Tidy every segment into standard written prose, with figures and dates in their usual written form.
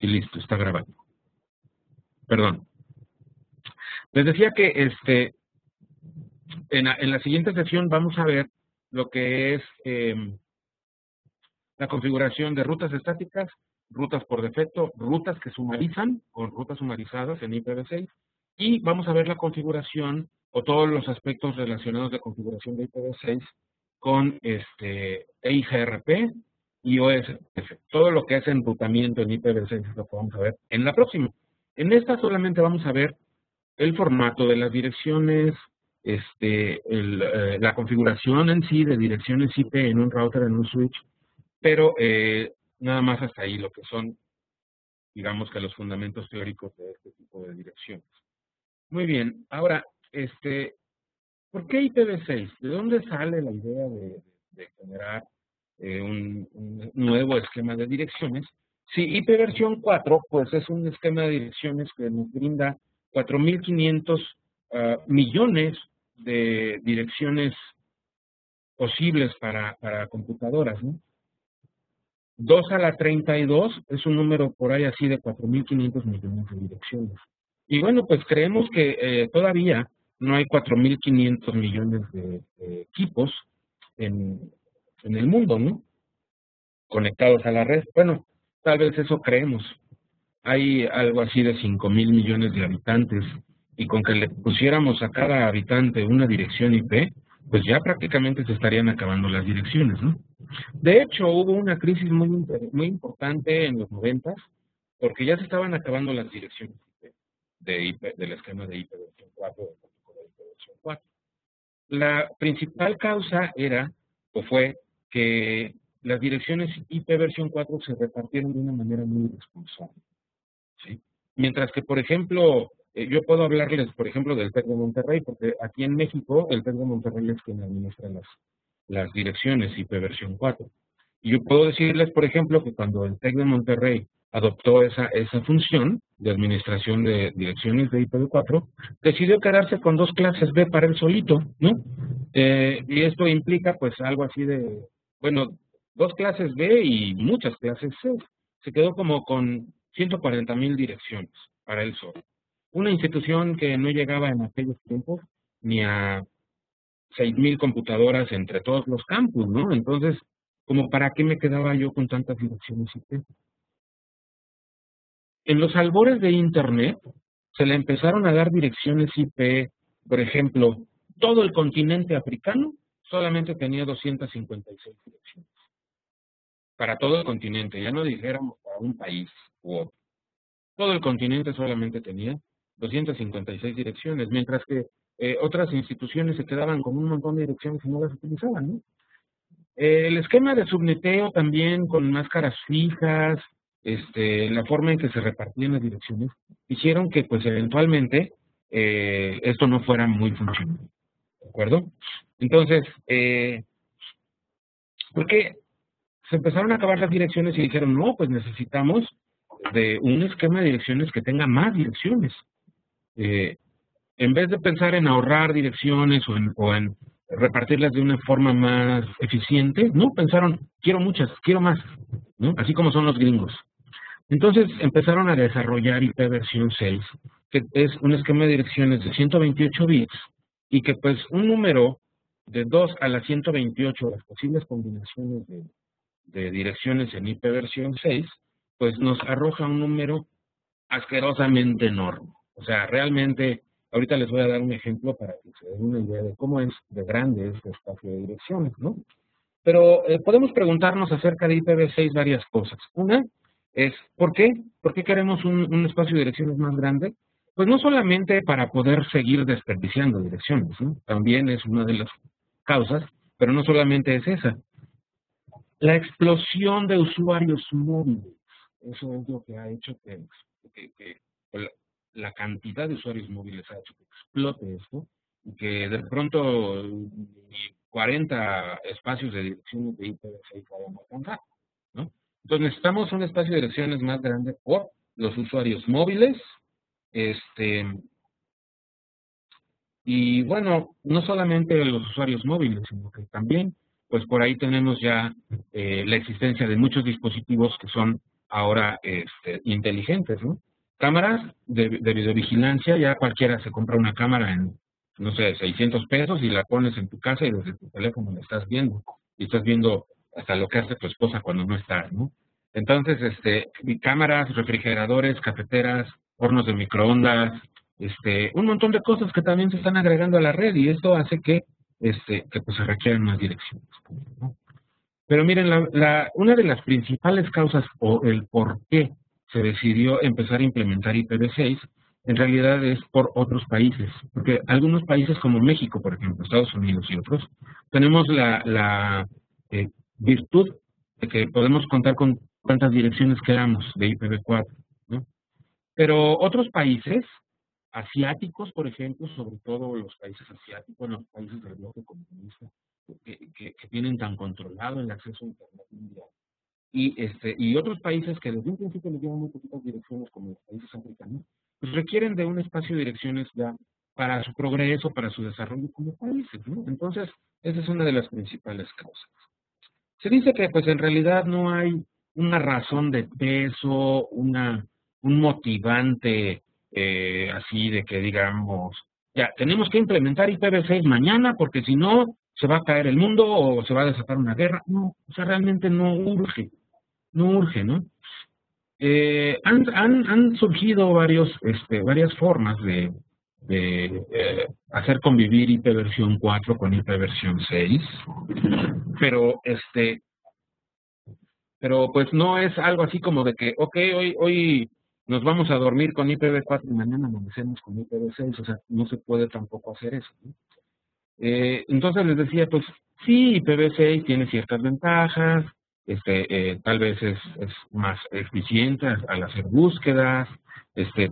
Y listo, está grabando. Perdón. Les decía que en la siguiente sesión vamos a ver lo que es la configuración de rutas estáticas, rutas por defecto, rutas que sumarizan o rutas sumarizadas en IPv6 y vamos a ver la configuración o todos los aspectos relacionados de configuración de IPv6 con EIGRP y OSPF. Todo lo que es enrutamiento en IPv6 es lo que vamos a ver en la próxima. En esta solamente vamos a ver el formato de las direcciones, la configuración en sí de direcciones IP en un router, en un switch, pero nada más hasta ahí lo que son, digamos que los fundamentos teóricos de este tipo de direcciones. Muy bien, ahora, ¿por qué IPv6? ¿De dónde sale la idea de generar un nuevo esquema de direcciones? Sí, IP versión 4, pues es un esquema de direcciones que nos brinda 4.500 millones de direcciones posibles para computadoras, ¿no? 2 a la 32 es un número por ahí así de 4.500 millones de direcciones. Y bueno, pues creemos que todavía no hay 4.500 millones de equipos en el mundo, ¿no? Conectados a la red. Bueno, tal vez eso creemos. Hay algo así de 5.000 millones de habitantes y con que le pusiéramos a cada habitante una dirección IP, pues ya prácticamente se estarían acabando las direcciones, ¿no? De hecho, hubo una crisis muy importante en los 90 porque ya se estaban acabando las direcciones IP, del esquema de IPv4, del protocolo de IPv4. La principal causa era, o fue, que las direcciones IP versión 4 se repartieron de una manera muy irresponsable, ¿sí? Mientras que, por ejemplo, yo puedo hablarles, por ejemplo, del TEC de Monterrey, porque aquí en México el TEC de Monterrey es quien administra las direcciones IP versión 4. Y yo puedo decirles, por ejemplo, que cuando el TEC de Monterrey adoptó esa función de administración de direcciones de IPv4, decidió quedarse con 2 clases B para él solito, ¿no? Y esto implica, pues, algo así de, bueno, 2 clases B y muchas clases C. Se quedó como con 140.000 direcciones para él solo. Una institución que no llegaba en aquellos tiempos ni a 6.000 computadoras entre todos los campus, ¿no? Entonces, ¿como para qué me quedaba yo con tantas direcciones IP? En los albores de Internet se le empezaron a dar direcciones IP, por ejemplo, todo el continente africano solamente tenía 256 direcciones. Para todo el continente, ya no dijéramos para un país u otro. Todo el continente solamente tenía 256 direcciones, mientras que otras instituciones se quedaban con un montón de direcciones y no las utilizaban, ¿no? El esquema de subneteo también con máscaras fijas, la forma en que se repartían las direcciones, hicieron que pues eventualmente esto no fuera muy funcional, ¿de acuerdo? Entonces, ¿por qué se empezaron a acabar las direcciones y dijeron, no, pues necesitamos de un esquema de direcciones que tenga más direcciones? En vez de pensar en ahorrar direcciones o en repartirlas de una forma más eficiente, no, pensaron, quiero muchas, quiero más, ¿no? Así como son los gringos. Entonces empezaron a desarrollar IP versión 6, que es un esquema de direcciones de 128 bits y que pues un número de 2 a la 128, las posibles combinaciones de direcciones en IP versión 6, pues nos arroja un número asquerosamente enorme. O sea, realmente, ahorita les voy a dar un ejemplo para que se den una idea de cómo es de grande este espacio de direcciones, ¿no? Pero podemos preguntarnos acerca de IPv6 varias cosas. Una es, ¿por qué? ¿Por qué queremos un espacio de direcciones más grande? Pues no solamente para poder seguir desperdiciando direcciones, ¿no? También es una de las causas, pero no solamente es esa. La explosión de usuarios móviles, eso es lo que ha hecho que la cantidad de usuarios móviles ha hecho que explote esto, y que de pronto 40 espacios de direcciones de IPv6 vayan a alcanzar, ¿no? Entonces necesitamos un espacio de direcciones más grande por los usuarios móviles, y bueno, no solamente los usuarios móviles, sino que también, pues por ahí tenemos ya la existencia de muchos dispositivos que son ahora inteligentes, ¿no? Cámaras de videovigilancia, ya cualquiera se compra una cámara en, no sé, 600 pesos y la pones en tu casa y desde tu teléfono la estás viendo. Y estás viendo hasta lo que hace tu esposa cuando no estás, ¿no? Entonces, cámaras, refrigeradores, cafeteras, hornos de microondas, un montón de cosas que también se están agregando a la red y esto hace que pues se requieran más direcciones, ¿no? Pero miren, una de las principales causas o el por qué se decidió empezar a implementar IPv6 en realidad es por otros países, porque algunos países como México, por ejemplo, Estados Unidos y otros, tenemos la virtud de que podemos contar con cuantas direcciones queramos de IPv4, ¿no? Pero otros países asiáticos, por ejemplo, sobre todo los países asiáticos, los países del bloque comunista, que tienen tan controlado el acceso a Internet mundial, y otros países que desde un principio les llevan muy poquitas direcciones, como los países africanos, pues requieren de un espacio de direcciones ya para su progreso, para su desarrollo como países, ¿no? Entonces, esa es una de las principales causas. Se dice que pues en realidad no hay una razón de peso, un motivante así de que digamos, ya, tenemos que implementar IPv6 mañana porque si no se va a caer el mundo o se va a desatar una guerra. No, o sea, realmente no urge, ¿no? Han surgido varias formas de hacer convivir IP versión 4 con IP versión 6, pero pero pues no es algo así como de que, ok, hoy nos vamos a dormir con IPv4 y mañana amanecemos con IPv6, o sea, no se puede tampoco hacer eso, ¿no? Entonces les decía, pues sí, IPv6 tiene ciertas ventajas, tal vez es más eficiente al hacer búsquedas,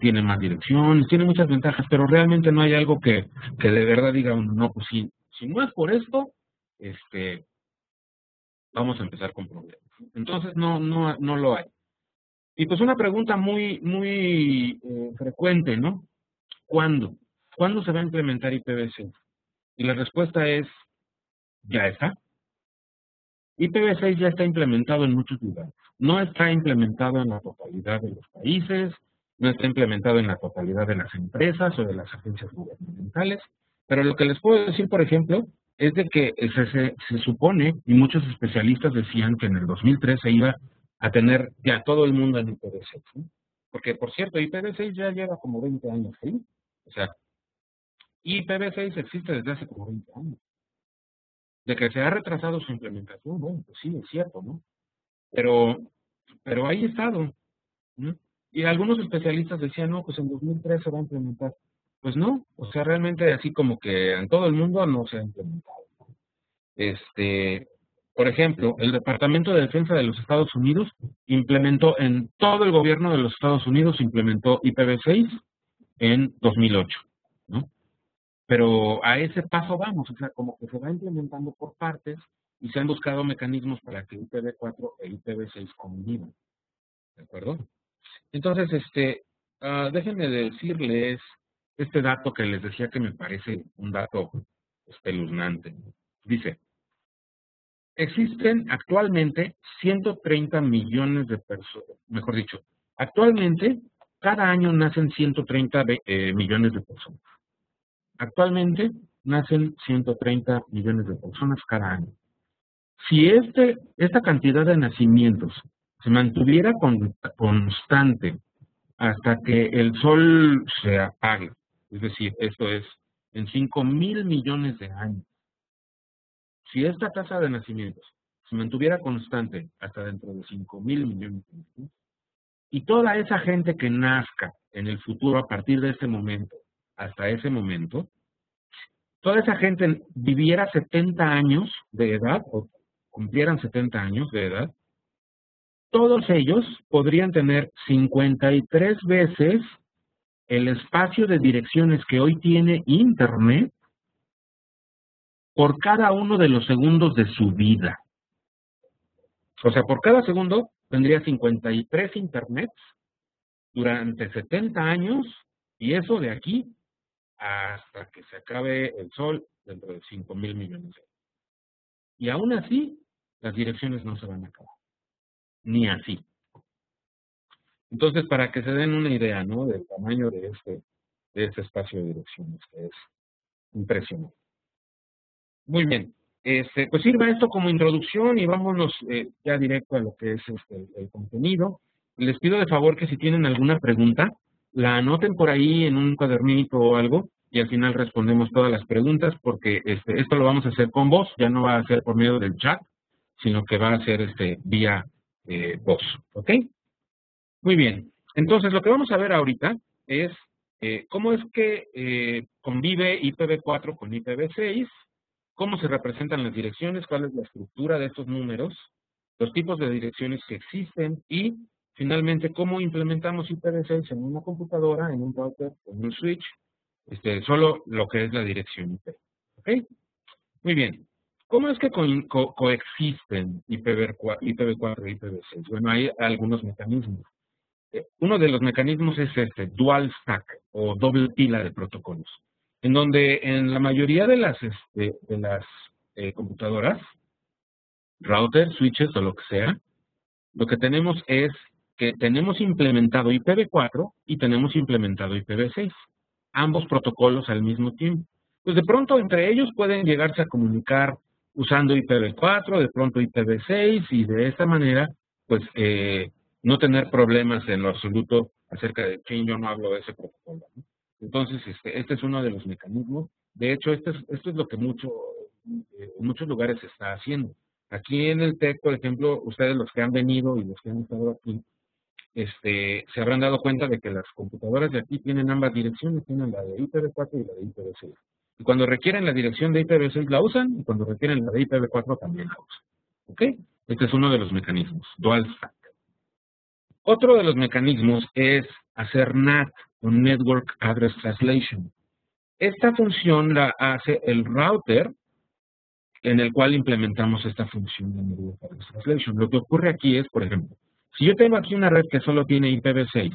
tiene más direcciones, tiene muchas ventajas, pero realmente no hay algo que de verdad diga uno, no, pues sí, si no es por esto, este, vamos a empezar con problemas. Entonces no lo hay. Y pues una pregunta muy frecuente, ¿no? ¿Cuándo? ¿Cuándo se va a implementar IPv6? Y la respuesta es, ya está. IPv6 ya está implementado en muchos lugares. No está implementado en la totalidad de los países, no está implementado en la totalidad de las empresas o de las agencias gubernamentales, pero lo que les puedo decir, por ejemplo, es de que se supone, y muchos especialistas decían que en el 2003 se iba a tener ya todo el mundo en IPv6, ¿no? Porque, por cierto, IPv6 ya lleva como 20 años, ¿sí? O sea, IPv6 existe desde hace como 20 años. De que se ha retrasado su implementación, bueno, pues sí, es cierto, ¿no? Pero, pero ahí ha estado, ¿no? Y algunos especialistas decían, no, pues en 2003 se va a implementar. Pues no, o sea, realmente así como que en todo el mundo no se ha implementado. Este, por ejemplo, el Departamento de Defensa de los Estados Unidos implementó en todo el gobierno de los Estados Unidos, implementó IPv6 en 2008, ¿no? Pero a ese paso vamos, o sea, como que se va implementando por partes y se han buscado mecanismos para que IPv4 e IPv6 convivan, ¿de acuerdo? Entonces, déjenme decirles este dato que les decía que me parece un dato espeluznante. Dice, existen actualmente 130 millones de personas, mejor dicho, actualmente cada año nacen 130 millones de personas. Actualmente nacen 130 millones de personas cada año. Si esta cantidad de nacimientos se mantuviera constante hasta que el sol se apague, es decir, esto es en 5.000 millones de años, si esta tasa de nacimientos se mantuviera constante hasta dentro de 5.000 millones de años, y toda esa gente que nazca en el futuro a partir de ese momento hasta ese momento, toda esa gente viviera 70 años de edad, o cumplieran 70 años de edad, todos ellos podrían tener 53 veces el espacio de direcciones que hoy tiene Internet por cada uno de los segundos de su vida. O sea, por cada segundo tendría 53 Internets durante 70 años, y eso de aquí hasta que se acabe el sol dentro de 5.000 millones de años. Y aún así, las direcciones no se van a acabar. Ni así. Entonces, para que se den una idea, ¿no?, del tamaño de este espacio de direcciones, que es impresionante. Muy bien. Pues sirva esto como introducción y vámonos ya directo a lo que es el contenido. Les pido de favor que si tienen alguna pregunta, la anoten por ahí en un cuadernito o algo y al final respondemos todas las preguntas porque esto lo vamos a hacer con voz, ya no va a ser por medio del chat, sino que va a ser vía voz, ¿ok? Muy bien. Entonces, lo que vamos a ver ahorita es cómo es que convive IPv4 con IPv6, cómo se representan las direcciones, cuál es la estructura de estos números, los tipos de direcciones que existen y, finalmente, cómo implementamos IPv6 en una computadora, en un router, en un switch, solo lo que es la dirección IP. ¿Ok? Muy bien. ¿Cómo es que coexisten IPv4 y IPv6? Bueno, hay algunos mecanismos. Uno de los mecanismos es dual stack o doble pila de protocolos, en donde en la mayoría de las computadoras, routers, switches o lo que sea, lo que tenemos es que tenemos implementado IPv4 y tenemos implementado IPv6, ambos protocolos al mismo tiempo. Pues de pronto entre ellos pueden llegarse a comunicar usando IPv4, de pronto IPv6 y de esta manera, pues no tener problemas en lo absoluto acerca de que yo no hablo de ese protocolo, ¿no? Entonces, este es uno de los mecanismos. De hecho, esto es lo que en muchos lugares se está haciendo. Aquí en el TEC, por ejemplo, ustedes los que han venido y los que han estado aquí, se habrán dado cuenta de que las computadoras de aquí tienen ambas direcciones, tienen la de IPv4 y la de IPv6. Y cuando requieren la dirección de IPv6 la usan, y cuando requieren la de IPv4 también la usan. ¿Ok? Este es uno de los mecanismos, dual stack. Otro de los mecanismos es hacer NAT, o Network Address Translation. Esta función la hace el router en el cual implementamos esta función de Network Address Translation. Lo que ocurre aquí es, por ejemplo, si yo tengo aquí una red que solo tiene IPv6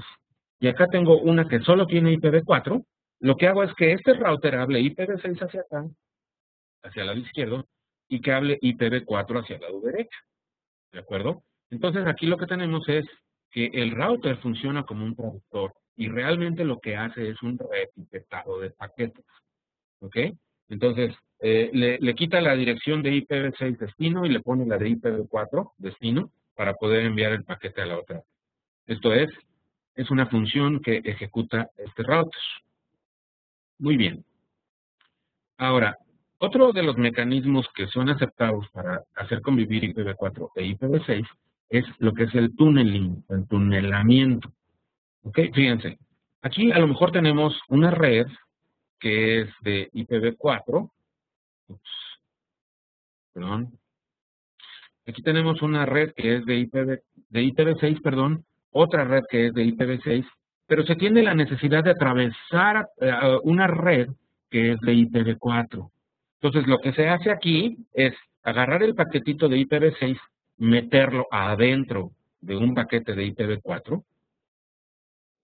y acá tengo una que solo tiene IPv4, lo que hago es que este router hable IPv6 hacia acá, hacia el lado izquierdo, y que hable IPv4 hacia el lado derecho. ¿De acuerdo? Entonces aquí lo que tenemos es que el router funciona como un traductor y realmente lo que hace es un reetiquetado de paquetes. ¿Ok? Entonces, le quita la dirección de IPv6 destino y le pone la de IPv4 destino para poder enviar el paquete a la otra. Esto es una función que ejecuta este router. Muy bien. Ahora, otro de los mecanismos que son aceptados para hacer convivir IPv4 e IPv6 es lo que es el tunneling, el tunelamiento. ¿Ok? Fíjense, aquí a lo mejor tenemos una red que es de IPv4. Ups, perdón. Aquí tenemos una red que es de IPv6, perdón, otra red que es de IPv6, pero se tiene la necesidad de atravesar una red que es de IPv4. Entonces, lo que se hace aquí es agarrar el paquetito de IPv6, meterlo adentro de un paquete de IPv4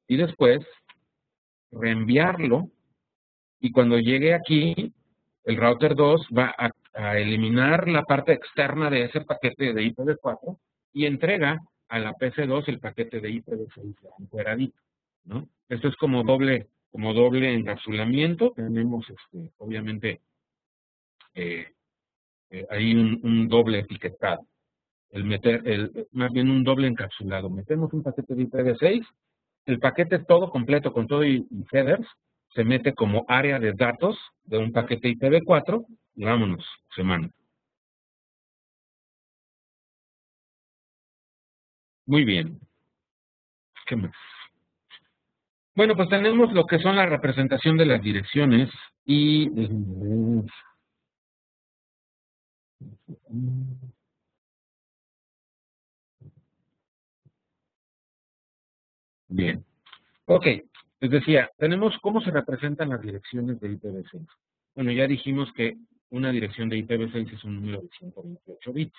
y después reenviarlo, y cuando llegue aquí, el router 2 va a eliminar la parte externa de ese paquete de IPv4 y entrega a la PC2 el paquete de IPv6 encueradito, ¿no? Esto es como doble encapsulamiento. Tenemos, obviamente, ahí un doble etiquetado. Más bien un doble encapsulado. Metemos un paquete de IPv6, el paquete todo completo con todo y headers se mete como área de datos de un paquete IPv4 y vámonos, se manda. Muy bien. ¿Qué más? Bueno, pues tenemos lo que son la representación de las direcciones y... Bien. Ok, les decía, tenemos cómo se representan las direcciones de IPv6. Bueno, ya dijimos que una dirección de IPv6 es un número de 128 bits.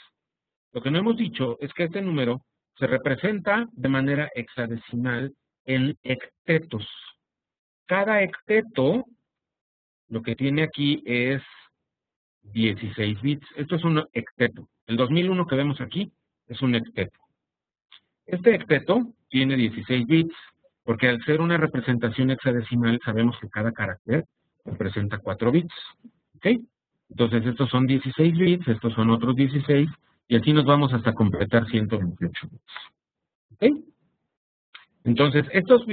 Lo que no hemos dicho es que este número se representa de manera hexadecimal en octetos. Cada octeto lo que tiene aquí es 16 bits. Esto es un octeto. El 2001 que vemos aquí es un octeto. Este octeto tiene 16 bits, porque al ser una representación hexadecimal sabemos que cada carácter representa 4 bits. ¿Ok? Entonces estos son 16 bits, estos son otros 16, y así nos vamos hasta completar 128 bits. ¿Ok? Entonces estos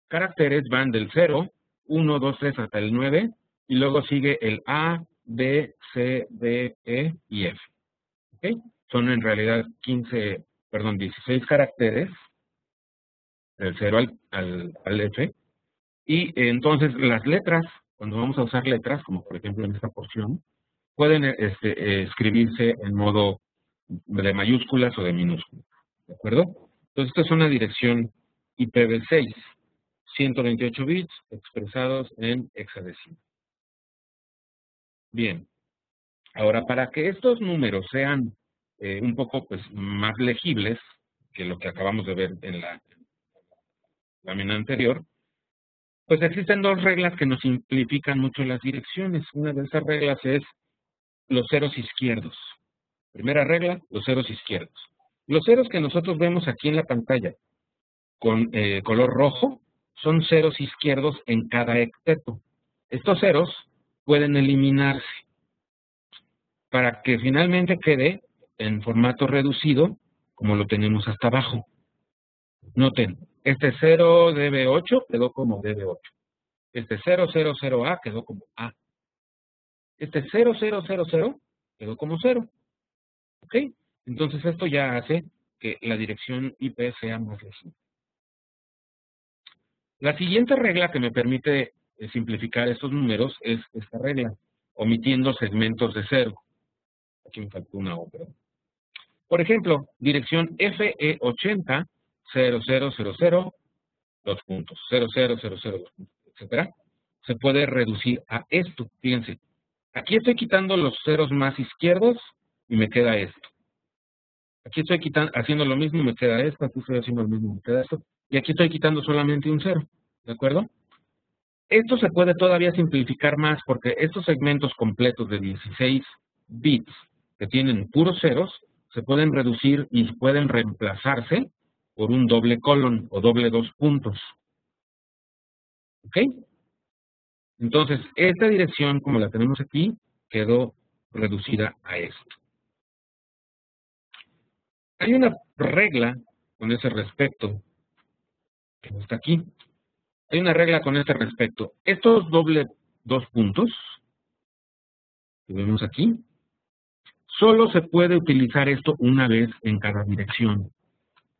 caracteres van del 0, 1, 2, 3 hasta el 9, y luego sigue el A, B, C, D, E y F. ¿Ok? Son en realidad 16 caracteres, del 0 al F, y entonces las letras, cuando vamos a usar letras, como por ejemplo en esta porción, pueden escribirse en modo de mayúsculas o de minúsculas, ¿de acuerdo? Entonces esta es una dirección IPv6, 128 bits expresados en hexadecimal. Bien, ahora para que estos números sean un poco pues, más legibles que lo que acabamos de ver en la lámina anterior, pues existen dos reglas que nos simplifican mucho las direcciones. Una de esas reglas es los ceros izquierdos. Primera regla, los ceros izquierdos. Los ceros que nosotros vemos aquí en la pantalla con color rojo son ceros izquierdos en cada octeto. Estos ceros pueden eliminarse para que finalmente quede en formato reducido como lo tenemos hasta abajo. Noten, este 0 db8 quedó como db8. Este 000A quedó como A. Este 0000 quedó como 0. ¿Ok? Entonces esto ya hace que la dirección IP sea más legible. La siguiente regla que me permite simplificar estos números es esta regla, omitiendo segmentos de 0. Aquí me faltó una O, perdón. Por ejemplo, dirección FE80, 0000, dos puntos, 0000, dos puntos, etcétera, se puede reducir a esto. Fíjense, aquí estoy quitando los ceros más izquierdos y me queda esto. Aquí estoy haciendo lo mismo y me queda esto, aquí estoy haciendo lo mismo y me queda esto, y aquí estoy quitando solamente un 0, ¿de acuerdo? Esto se puede todavía simplificar más porque estos segmentos completos de 16 bits que tienen puros ceros se pueden reducir y pueden reemplazarse por un doble colon o doble dos puntos. ¿Ok? Entonces, esta dirección, como la tenemos aquí, quedó reducida a esto. Hay una regla con ese respecto, que no está aquí. Hay una regla con este respecto. Estos doble dos puntos que vemos aquí, solo se puede utilizar esto una vez en cada dirección.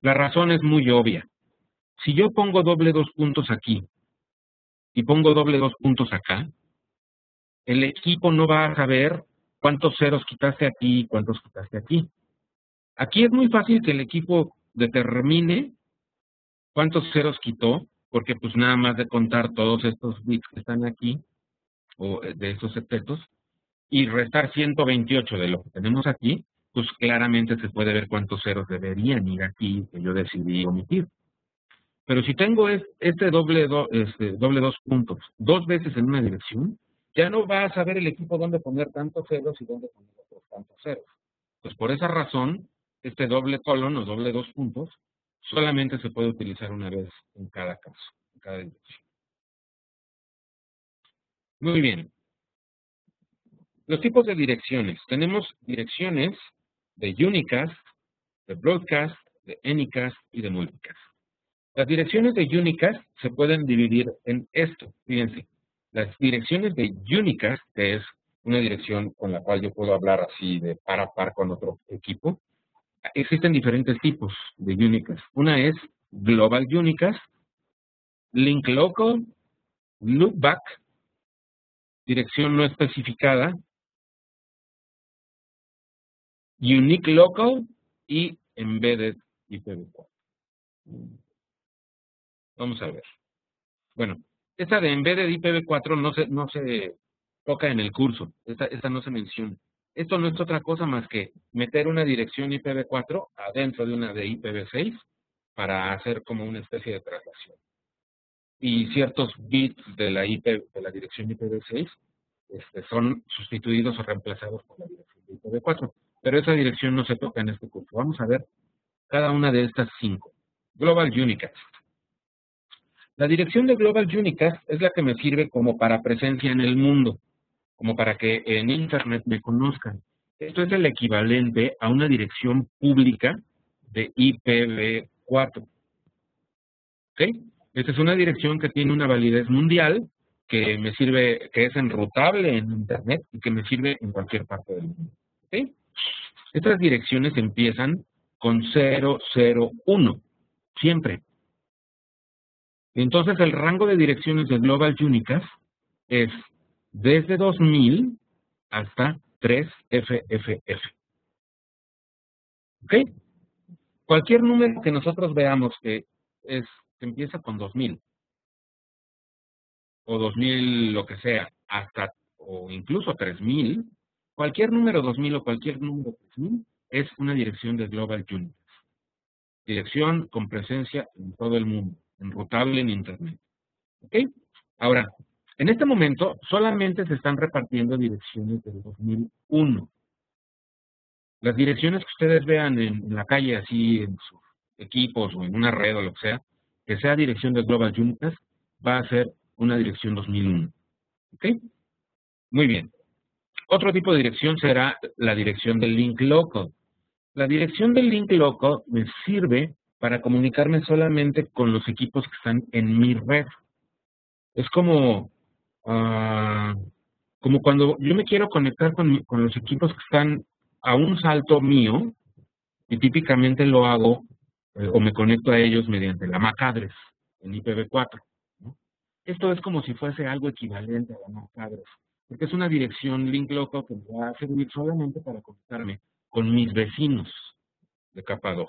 La razón es muy obvia. Si yo pongo doble dos puntos aquí y pongo doble dos puntos acá, el equipo no va a saber cuántos ceros quitaste aquí y cuántos quitaste aquí. Aquí es muy fácil que el equipo determine cuántos ceros quitó, porque pues nada más de contar todos estos bits que están aquí, o de estos septetos, y restar 128 de lo que tenemos aquí, pues claramente se puede ver cuántos ceros deberían ir aquí que yo decidí omitir. Pero si tengo este doble dos puntos dos veces en una dirección, ya no va a saber el equipo dónde poner tantos ceros y dónde poner otros tantos ceros. Pues por esa razón, este doble colon o doble dos puntos solamente se puede utilizar una vez en cada caso, en cada dirección. Muy bien. Los tipos de direcciones. Tenemos direcciones de unicast, de broadcast, de anycast y de multicast. Las direcciones de unicast se pueden dividir en esto. Fíjense, las direcciones de unicast, que es una dirección con la cual yo puedo hablar así de par a par con otro equipo, existen diferentes tipos de unicast. Una es global unicast, link local, loopback, dirección no especificada, unique local y embedded IPv4. Vamos a ver. Bueno, esta de embedded IPv4 no se toca en el curso. Esta no se menciona. Esto no es otra cosa más que meter una dirección IPv4 adentro de una de IPv6 para hacer como una especie de traslación. Y ciertos bits de la dirección IPv6 son sustituidos o reemplazados por la dirección de IPv4. Pero esa dirección no se toca en este curso. Vamos a ver cada una de estas 5. Global Unicast. La dirección de Global Unicast es la que me sirve como para presencia en el mundo, como para que en Internet me conozcan. Esto es el equivalente a una dirección pública de IPv4. ¿Ok? Esta es una dirección que tiene una validez mundial, que me sirve, que es enrutable en Internet y que me sirve en cualquier parte del mundo. ¿Ok? Estas direcciones empiezan con 001, siempre. Entonces, el rango de direcciones de Global Unicast es desde 2000 hasta 3FFF. ¿Ok? Cualquier número que nosotros veamos que empieza con 2000 o 2000 lo que sea, hasta o incluso 3000, cualquier número 2000 o cualquier número 3000 es una dirección de Global Unicast. Dirección con presencia en todo el mundo, enrutable en Internet. ¿Ok? Ahora, en este momento solamente se están repartiendo direcciones del 2001. Las direcciones que ustedes vean en la calle, así en sus equipos o en una red o lo que sea dirección de Global Unicast, va a ser una dirección 2001. ¿Ok? Muy bien. Otro tipo de dirección será la dirección del link local. La dirección del link local me sirve para comunicarme solamente con los equipos que están en mi red. Es como cuando yo me quiero conectar con los equipos que están a un salto mío, y típicamente lo hago o me conecto a ellos mediante la MAC address en IPv4. ¿No? Esto es como si fuese algo equivalente a la MAC address, porque es una dirección link local que me va a servir solamente para conectarme con mis vecinos de capa 2,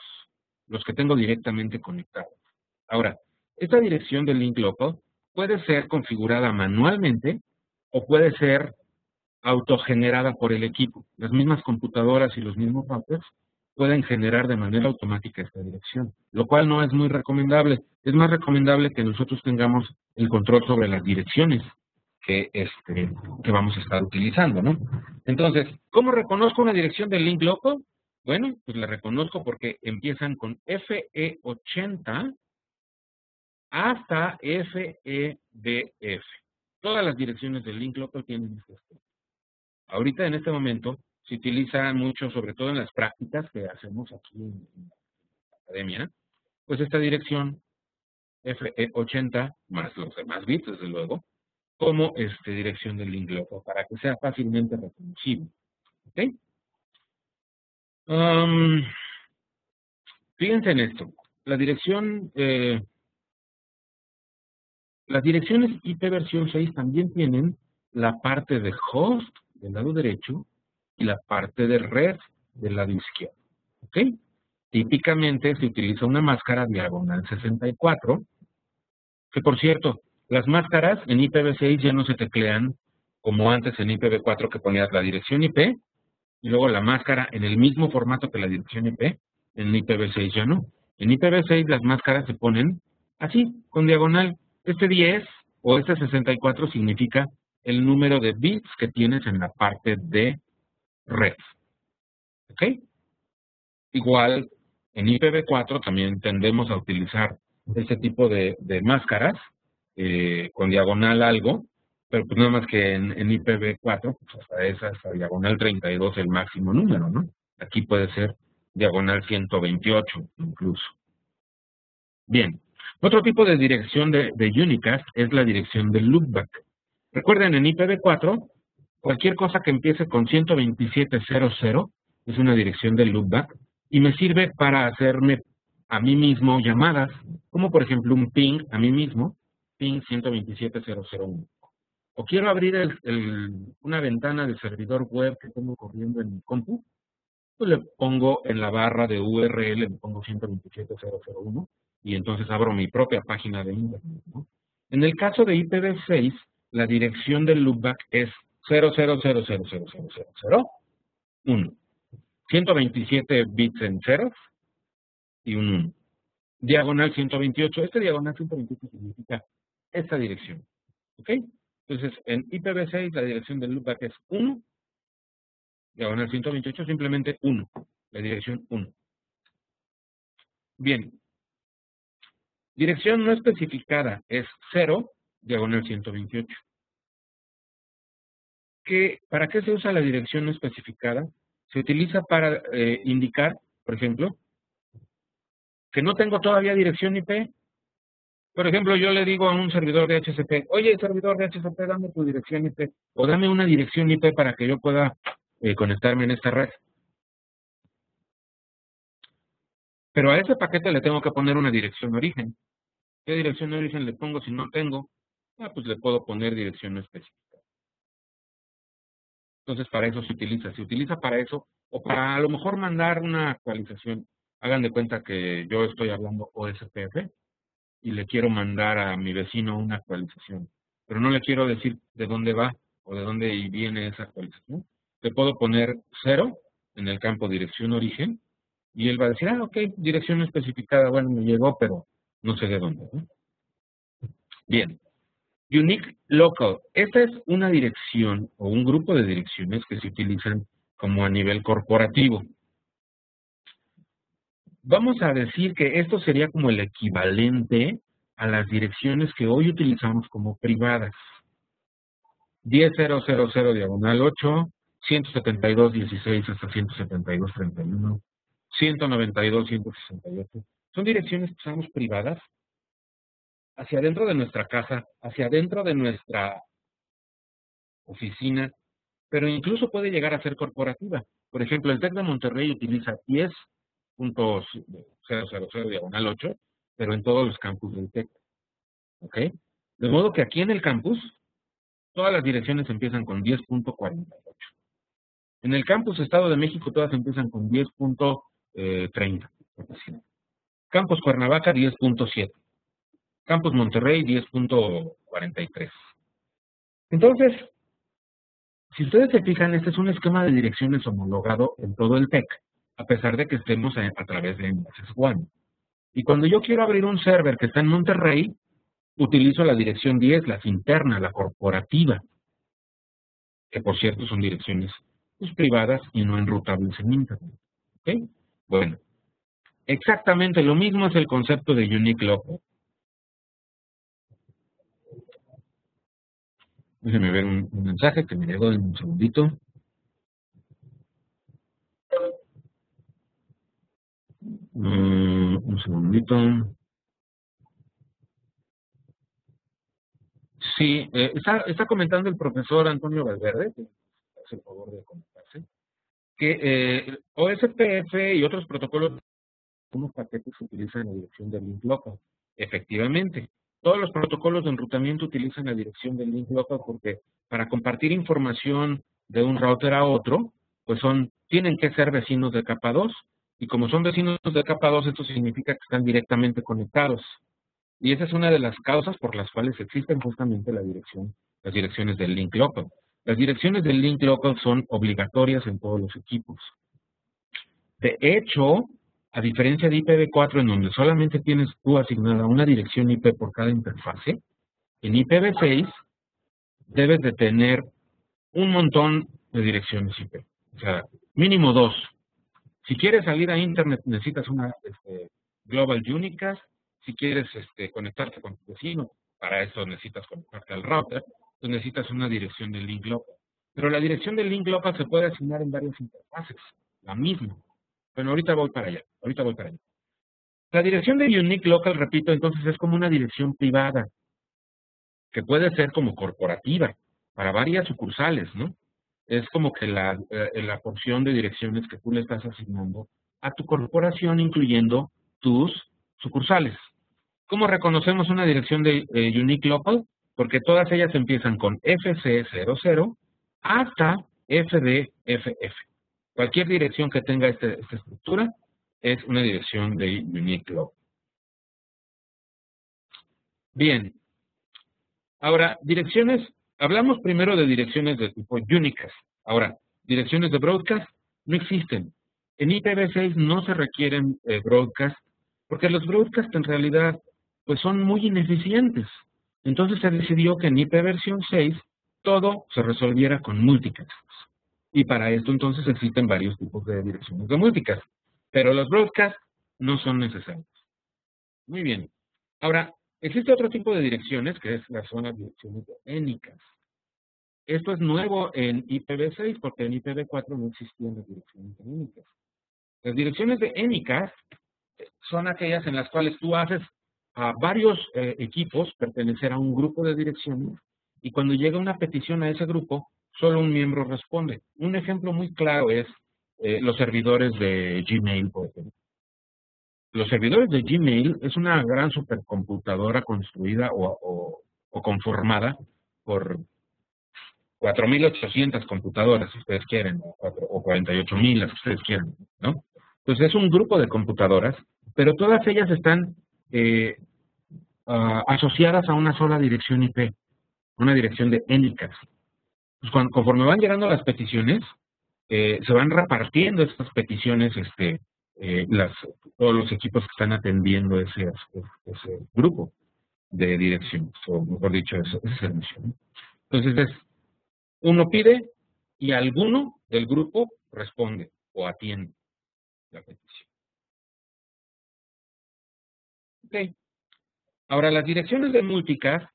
los que tengo directamente conectados. Ahora, esta dirección de link local puede ser configurada manualmente o puede ser autogenerada por el equipo. Las mismas computadoras y los mismos routers pueden generar de manera automática esta dirección, lo cual no es muy recomendable. Es más recomendable que nosotros tengamos el control sobre las direcciones que vamos a estar utilizando, ¿no? Entonces, ¿cómo reconozco una dirección de link local? Bueno, pues la reconozco porque empiezan con FE80 hasta FEDF. Todas las direcciones del link local tienen este estilo. Ahorita, en este momento, se utiliza mucho, sobre todo en las prácticas que hacemos aquí en la academia, pues esta dirección FE80 más los demás bits, desde luego, como dirección del link local, para que sea fácilmente reconocible. ¿Ok? Fíjense en esto. La dirección, las direcciones IP versión 6 también tienen la parte de host del lado derecho y la parte de red del lado izquierdo. ¿Ok? Típicamente se utiliza una máscara diagonal 64, que por cierto, las máscaras en IPv6 ya no se teclean como antes en IPv4 que ponías la dirección IP y luego la máscara en el mismo formato que la dirección IP, en IPv6 ya no. En IPv6 las máscaras se ponen así, con diagonal. Este 10 o este 64 significa el número de bits que tienes en la parte de red. ¿Ok? Igual, en IPv4 también tendemos a utilizar este tipo de máscaras con diagonal algo, pero pues nada más que en IPv4, pues hasta esa, hasta diagonal 32 el máximo número, ¿no? Aquí puede ser diagonal 128 incluso. Bien, otro tipo de dirección de Unicast es la dirección del loopback. Recuerden, en IPv4, cualquier cosa que empiece con 127.0.0 es una dirección del loopback y me sirve para hacerme a mí mismo llamadas, como por ejemplo un ping a mí mismo, ping 127.0.0.1. O quiero abrir una ventana de servidor web que tengo corriendo en mi compu, pues le pongo en la barra de URL, le pongo 127.0.0.1 y entonces abro mi propia página de internet, ¿no? En el caso de IPv6, la dirección del loopback es 000000001. 127 bits en ceros y un 1. Diagonal 128. Este diagonal 128 significa esta dirección. ¿Ok? Entonces, en IPv6 la dirección del loopback es 1. Diagonal 128 simplemente 1. La dirección 1. Bien, dirección no especificada es 0, diagonal 128. ¿Para qué se usa la dirección no especificada? Se utiliza para indicar, por ejemplo, que no tengo todavía dirección IP. Por ejemplo, yo le digo a un servidor de HCP, oye, servidor de HCP, dame tu dirección IP, o dame una dirección IP para que yo pueda conectarme en esta red. Pero a ese paquete le tengo que poner una dirección de origen. ¿Qué dirección de origen le pongo si no tengo? Pues le puedo poner dirección no específica. Entonces, para eso se utiliza. Se utiliza para eso, o para a lo mejor mandar una actualización. Hagan de cuenta que yo estoy hablando OSPF y le quiero mandar a mi vecino una actualización, pero no le quiero decir de dónde va o de dónde viene esa actualización. Le puedo poner 0 en el campo dirección origen y él va a decir, ok, dirección no especificada, bueno, me llegó, pero no sé de dónde, ¿no? Bien. Unique Local. Esta es una dirección o un grupo de direcciones que se utilizan como a nivel corporativo. Vamos a decir que esto sería como el equivalente a las direcciones que hoy utilizamos como privadas. 10.0.0.0 diagonal 8, 172.16 hasta 172.31, 192.168. Son direcciones que usamos privadas hacia adentro de nuestra casa, hacia adentro de nuestra oficina, pero incluso puede llegar a ser corporativa. Por ejemplo, el TEC de Monterrey utiliza 10.000 diagonal 8, pero en todos los campus del TEC. ¿Ok? De modo que aquí en el campus, todas las direcciones empiezan con 10.48. En el campus Estado de México, todas empiezan con 10.30. Campus Cuernavaca, 10.7. Campus Monterrey, 10.43. Entonces, si ustedes se fijan, este es un esquema de direcciones homologado en todo el TEC, a pesar de que estemos a través de Enlaces One. Y cuando yo quiero abrir un server que está en Monterrey, utilizo la dirección 10, la interna, la corporativa, que por cierto son direcciones pues, privadas y no enrutables en Internet. ¿Ok? Bueno, exactamente lo mismo es el concepto de Unique Local. Déjenme ver un mensaje que me llegó en un segundito. Un segundito. Sí, está comentando el profesor Antonio Valverde, que hace el favor de comentarse, que OSPF y otros protocolos, unos paquetes utilizan la dirección del link local. Efectivamente, todos los protocolos de enrutamiento utilizan la dirección del link local porque para compartir información de un router a otro, pues tienen que ser vecinos de capa 2, y como son vecinos de capa 2, esto significa que están directamente conectados. Y esa es una de las causas por las cuales existen justamente las direcciones del link local. Las direcciones del link local son obligatorias en todos los equipos. De hecho, a diferencia de IPv4, en donde solamente tienes tú asignada una dirección IP por cada interfase, en IPv6 debes de tener un montón de direcciones IP. O sea, mínimo 2. Si quieres salir a Internet, necesitas una Global Unicast. Si quieres conectarte con tu vecino, para eso necesitas conectarte al router, pues necesitas una dirección del link local. Pero la dirección del link local se puede asignar en varias interfaces, la misma. Bueno, ahorita voy para allá. La dirección de Unique Local, repito, entonces es como una dirección privada, que puede ser como corporativa, para varias sucursales, ¿no? Es como que la porción de direcciones que tú le estás asignando a tu corporación, incluyendo tus sucursales. ¿Cómo reconocemos una dirección de Unique Local? Porque todas ellas empiezan con FC00 hasta FDFF. Cualquier dirección que tenga esta estructura es una dirección de Unique Local. Bien. Ahora, hablamos primero de direcciones de tipo Unicast. Ahora, direcciones de broadcast no existen. En IPv6 no se requieren broadcast, porque los broadcast en realidad pues son muy ineficientes. Entonces se decidió que en IPv6 todo se resolviera con multicast. Y para esto entonces existen varios tipos de direcciones de multicast. Pero los broadcast no son necesarios. Muy bien. Ahora, existe otro tipo de direcciones, que son las direcciones énicas. Esto es nuevo en IPv6, porque en IPv4 no existían las direcciones énicas. Las direcciones énicas son aquellas en las cuales tú haces a varios equipos pertenecer a un grupo de direcciones, y cuando llega una petición a ese grupo, solo un miembro responde. Un ejemplo muy claro es los servidores de Gmail, por ejemplo. Los servidores de Gmail es una gran supercomputadora construida o conformada por 4.800 computadoras, si ustedes quieren, o 48.000, las que ustedes quieran, ¿no? Entonces es un grupo de computadoras, pero todas ellas están asociadas a una sola dirección IP, una dirección de énicas. Pues conforme van llegando las peticiones, se van repartiendo estas peticiones, todos los equipos que están atendiendo ese grupo de direcciones, o mejor dicho, ese servicio, ¿no? Entonces uno pide y alguno del grupo responde o atiende la petición. Ok. Ahora, las direcciones de multicast,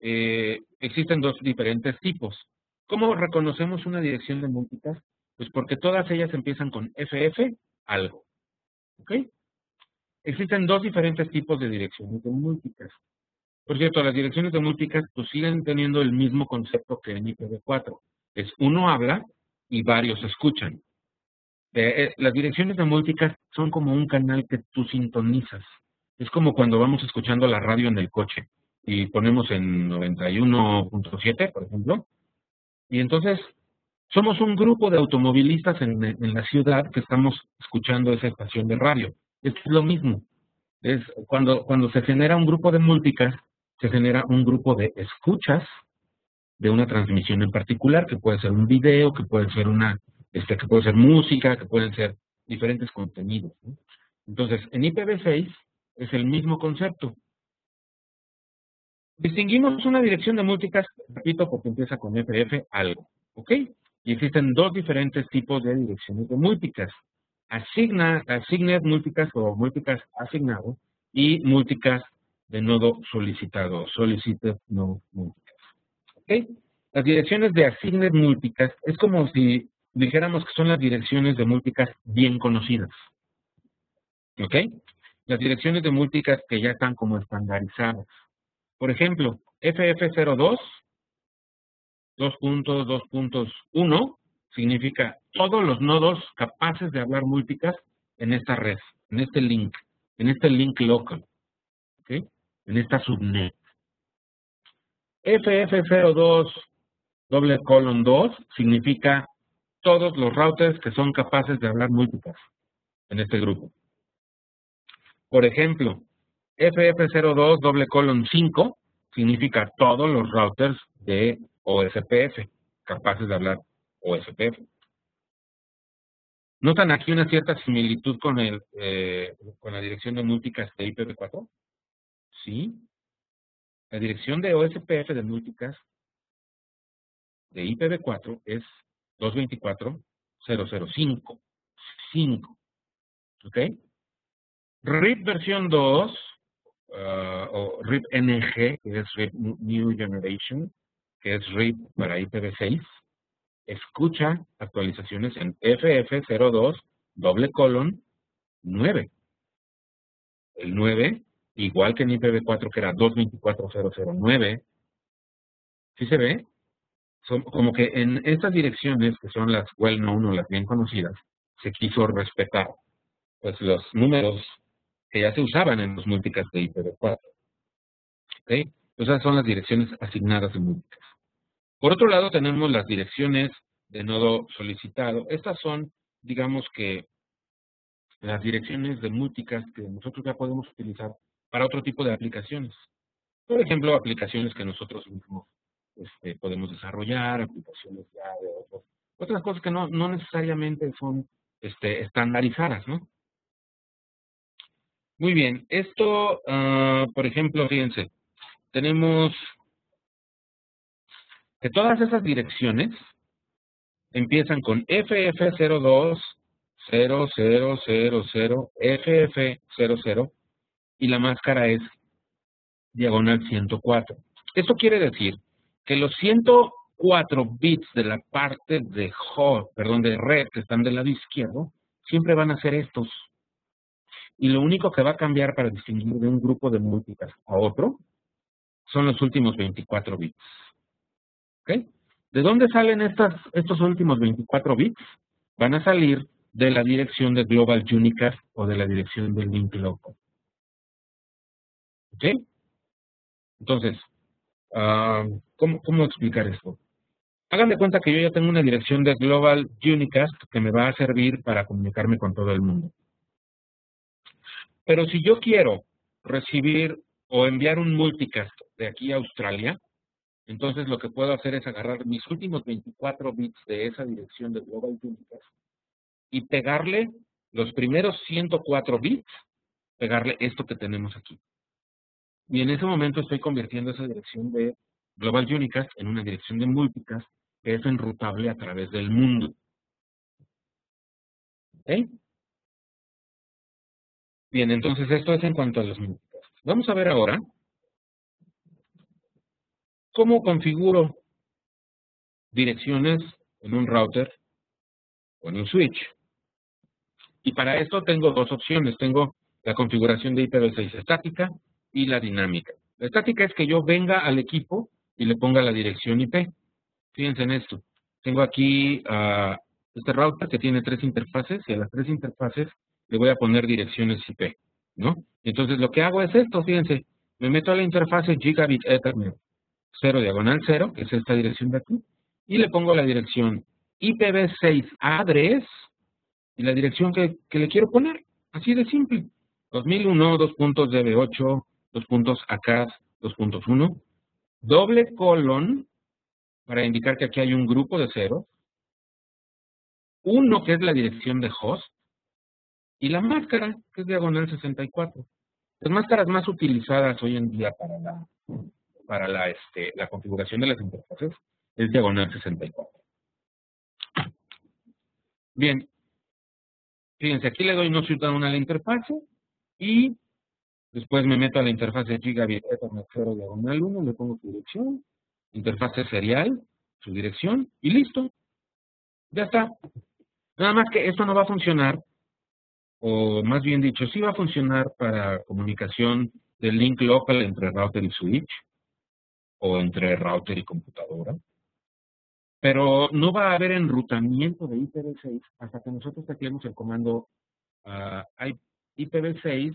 existen dos diferentes tipos. ¿Cómo reconocemos una dirección de multicast? Pues porque todas ellas empiezan con FF algo. ¿Ok? Existen dos diferentes tipos de direcciones de multicast. Por cierto, las direcciones de multicast pues siguen teniendo el mismo concepto que en IPv4. Es uno habla y varios escuchan. Las direcciones de multicast son como un canal que tú sintonizas. Es como cuando vamos escuchando la radio en el coche y ponemos en 91.7, por ejemplo, y entonces somos un grupo de automovilistas en la ciudad que estamos escuchando esa estación de radio. Es lo mismo. Es cuando se genera un grupo de multicast, se genera un grupo de escuchas de una transmisión en particular, que puede ser un video, que puede ser que puede ser música, que pueden ser diferentes contenidos, ¿no? Entonces, en IPv6 es el mismo concepto. Distinguimos una dirección de multicast, repito, porque empieza con FF algo, ¿ok? Y existen dos diferentes tipos de direcciones de multicast. Assigned multicast o multicast asignado, y multicast de nodo solicitado, solicited node multicast. ¿Ok? Las direcciones de Assigned Multicast es como si dijéramos que son las direcciones de multicast bien conocidas. ¿Ok? Las direcciones de multicast que ya están como estandarizadas. Por ejemplo, FF02, 2.2.1, significa todos los nodos capaces de hablar multicast en esta red, en este link local. ¿Ok? En esta subnet. FF02 2 significa todos los routers que son capaces de hablar multicast en este grupo. Por ejemplo, FF02 5 significa todos los routers de OSPF capaces de hablar OSPF. ¿Notan aquí una cierta similitud con la dirección de multicast de IPv4? Sí. La dirección de OSPF de multicast de IPv4 es 224.005. 5. ¿Ok? RIP versión 2, o RIP NG, que es RIP New Generation, que es RIP para IPv6, escucha actualizaciones en FF02:9. El 9, igual que en IPv4, que era 224.009, ¿sí se ve? Son como que en estas direcciones, que son las well-known o las bien conocidas, se quiso respetar pues los números que ya se usaban en los multicast de IPv4. ¿Ok? Esas son las direcciones asignadas de multicast. Por otro lado, tenemos las direcciones de nodo solicitado. Estas son, digamos que, las direcciones de multicast que nosotros ya podemos utilizar para otro tipo de aplicaciones. Por ejemplo, aplicaciones que nosotros mismos podemos desarrollar, aplicaciones ya de otras cosas que no necesariamente son estandarizadas, ¿no? Muy bien, esto, por ejemplo, fíjense, tenemos que todas esas direcciones empiezan con FF02 0000 FF00 y la máscara es diagonal 104. Esto quiere decir que los 104 bits de la parte de de red que están del lado izquierdo siempre van a ser estos. Y lo único que va a cambiar para distinguir de un grupo de múltiples a otro son los últimos 24 bits. ¿Ok? ¿De dónde salen estos últimos 24 bits? Van a salir de la dirección de Global Unicast o de la dirección del link local. ¿Ok? Entonces, ¿cómo explicar esto? Hagan de cuenta que yo ya tengo una dirección de Global Unicast que me va a servir para comunicarme con todo el mundo. Pero si yo quiero recibir o enviar un multicast de aquí a Australia, entonces lo que puedo hacer es agarrar mis últimos 24 bits de esa dirección de Global Unicast y pegarle los primeros 104 bits, pegarle esto que tenemos aquí. Y en ese momento estoy convirtiendo esa dirección de Global Unicast en una dirección de multicast que es enrutable a través del mundo. ¿Ok? Bien, entonces esto es en cuanto a los multicast. Vamos a ver ahora cómo configuro direcciones en un router o en un switch. Y para esto tengo dos opciones. Tengo la configuración de IPv6 estática y la dinámica. La estática es que yo venga al equipo y le ponga la dirección IP. Fíjense en esto. Tengo aquí este router que tiene 3 interfaces y a las 3 interfaces le voy a poner direcciones IP, ¿no? Entonces lo que hago es esto, fíjense. Me meto a la interfase Gigabit Ethernet 0/0, que es esta dirección de aquí, y le pongo la dirección IPv6 address y la dirección que le quiero poner. Así de simple. 2001, 2.db8, 2.acas, 2.1, doble colon, para indicar que aquí hay un grupo de ceros, uno que es la dirección de host, y la máscara, que es diagonal 64. Las máscaras más utilizadas hoy en día para la configuración de las interfaces es diagonal 64. Bien, fíjense, aquí le doy no shutdown a la interfase y después me meto a la interfase Gigabit Ethernet 0 diagonal 1, le pongo su dirección, interfase serial, su dirección y listo. Ya está. Nada más que esto no va a funcionar, o más bien dicho, sí va a funcionar para comunicación del link local entre router y switch, o entre router y computadora, pero no va a haber enrutamiento de IPv6 hasta que nosotros teclemos el comando IPv6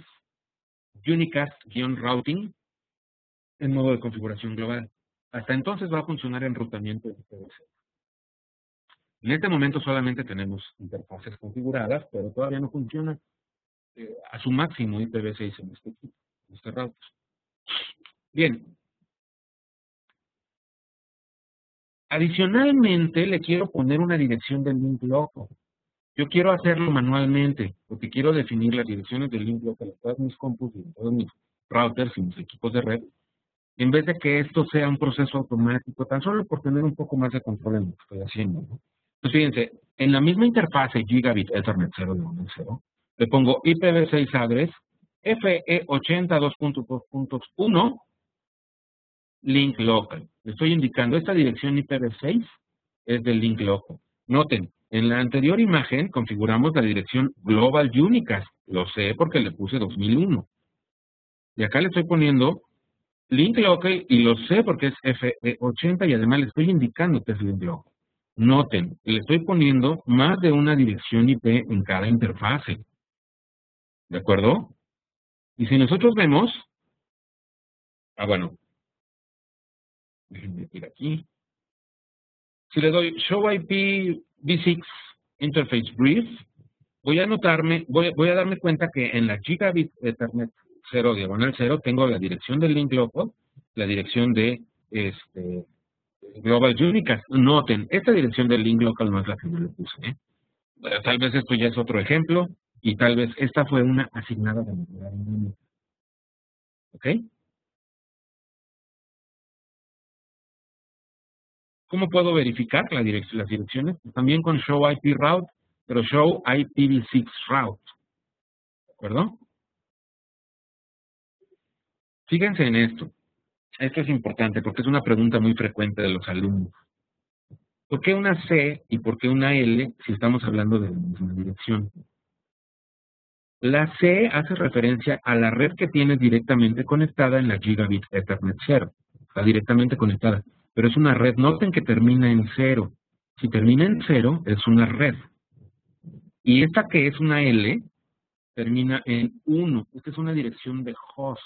unicast-routing en modo de configuración global. Hasta entonces va a funcionar enrutamiento de IPv6. En este momento solamente tenemos interfaces configuradas, pero todavía no funciona a su máximo IPv6 en este equipo, en este router. Bien. Adicionalmente, le quiero poner una dirección del link local. Yo quiero hacerlo manualmente, porque quiero definir las direcciones del link local en todas mis compus y en todos mis routers y mis equipos de red, en vez de que esto sea un proceso automático, tan solo por tener un poco más de control en lo que estoy haciendo, ¿no? Pues fíjense, en la misma interfase Gigabit Ethernet 0/0, le pongo IPv6 address FE80 2.2.1 link local. Le estoy indicando esta dirección IPv6 es del link local. Noten, en la anterior imagen configuramos la dirección Global Unicast. Lo sé porque le puse 2001. Y acá le estoy poniendo link local y lo sé porque es FE80 y además le estoy indicando que es link local. Noten, le estoy poniendo más de una dirección IP en cada interfase. ¿De acuerdo? Y si nosotros vemos, bueno, déjenme ir aquí. Si le doy Show IP v6 Interface Brief, voy a darme cuenta que en la Gigabit Ethernet 0/0 tengo la dirección del link local, la dirección de Global Unicast. Noten, esta dirección del link local no es la que yo le puse, ¿eh? Tal vez esto ya es otro ejemplo y tal vez esta fue una asignada de manera dinámica. ¿Ok? ¿Cómo puedo verificar las direcciones? Pues también con Show IP Route. pero show IPv6 route, ¿de acuerdo? Fíjense en esto. Esto es importante porque es una pregunta muy frecuente de los alumnos. ¿Por qué una C y por qué una L si estamos hablando de la misma dirección? La C hace referencia a la red que tienes directamente conectada en la Gigabit Ethernet 0. Está directamente conectada, pero es una red. Noten que termina en 0. Si termina en 0, es una red. Y esta que es una L, termina en 1. Esta es una dirección de host.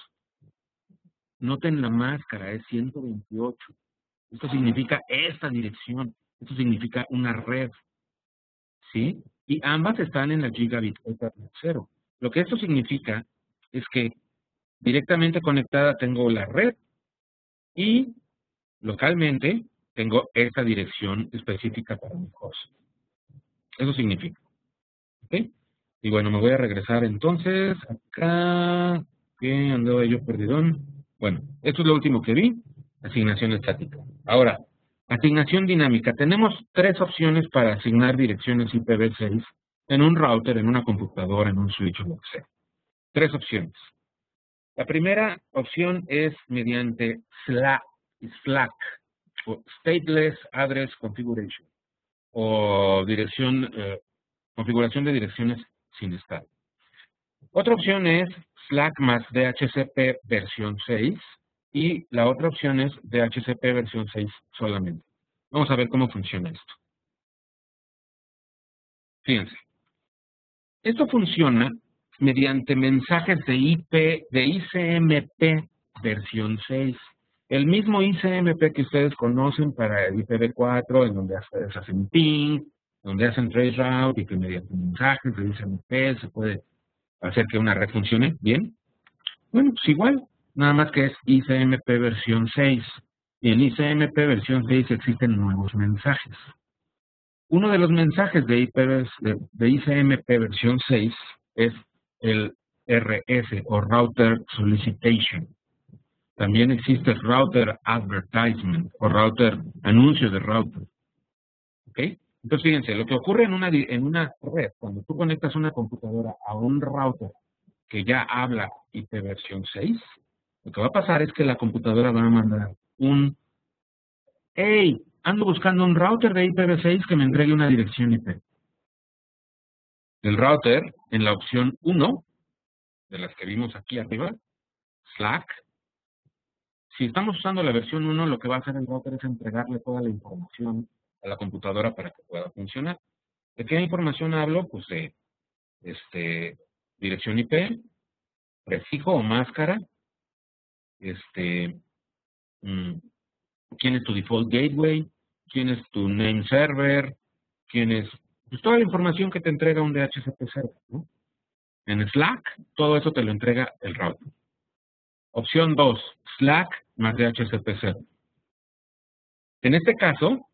Noten la máscara, es 128. Esto significa esta dirección. Esto significa una red. ¿Sí? Y ambas están en la Gigabit Ethernet 0. Lo que esto significa es que directamente conectada tengo la red y localmente tengo esta dirección específica para mi host. Eso significa. ¿Ok? Y bueno, me voy a regresar entonces acá. ¿Qué andaba yo perdidón? Bueno, esto es lo último que vi. Asignación estática. Ahora, asignación dinámica. Tenemos tres opciones para asignar direcciones IPv6 en un router, en una computadora, en un switch o lo que sea. Tres opciones. La primera opción es mediante SLAC, o Stateless Address Configuration, o configuración de direcciones sin estado. Otra opción es SLAC más DHCP versión 6 y la otra opción es DHCP versión 6 solamente. Vamos a ver cómo funciona esto. Fíjense. Esto funciona mediante mensajes de ICMP versión 6. El mismo ICMP que ustedes conocen para el IPv4, en donde ustedes hacen ping, donde hacen traceroute y que mediante mensajes de ICMP se puede hacer que una red funcione bien. Bueno, pues igual, nada más que es ICMP versión 6. Y en ICMP versión 6 existen nuevos mensajes. Uno de los mensajes de ICMP versión 6 es el RS o Router Solicitation. También existe el Router Advertisement o Router Anuncio de Router. ¿Ok? Entonces, fíjense, lo que ocurre en una red, cuando tú conectas una computadora a un router que ya habla IP versión 6, lo que va a pasar es que la computadora va a mandar un hey, ando buscando un router de IPv6 que me entregue una dirección IP. El router, en la opción 1, de las que vimos aquí arriba, SLAC, si estamos usando la versión 1, lo que va a hacer el router es entregarle toda la información a la computadora para que pueda funcionar. ¿De qué información hablo? Pues de dirección IP, prefijo o máscara, mm, quién es tu default gateway, quién es tu name server, quién es, pues toda la información que te entrega un DHCP server, ¿no? En Slack, todo eso te lo entrega el router. Opción 2, Slack más DHCP server. En este caso,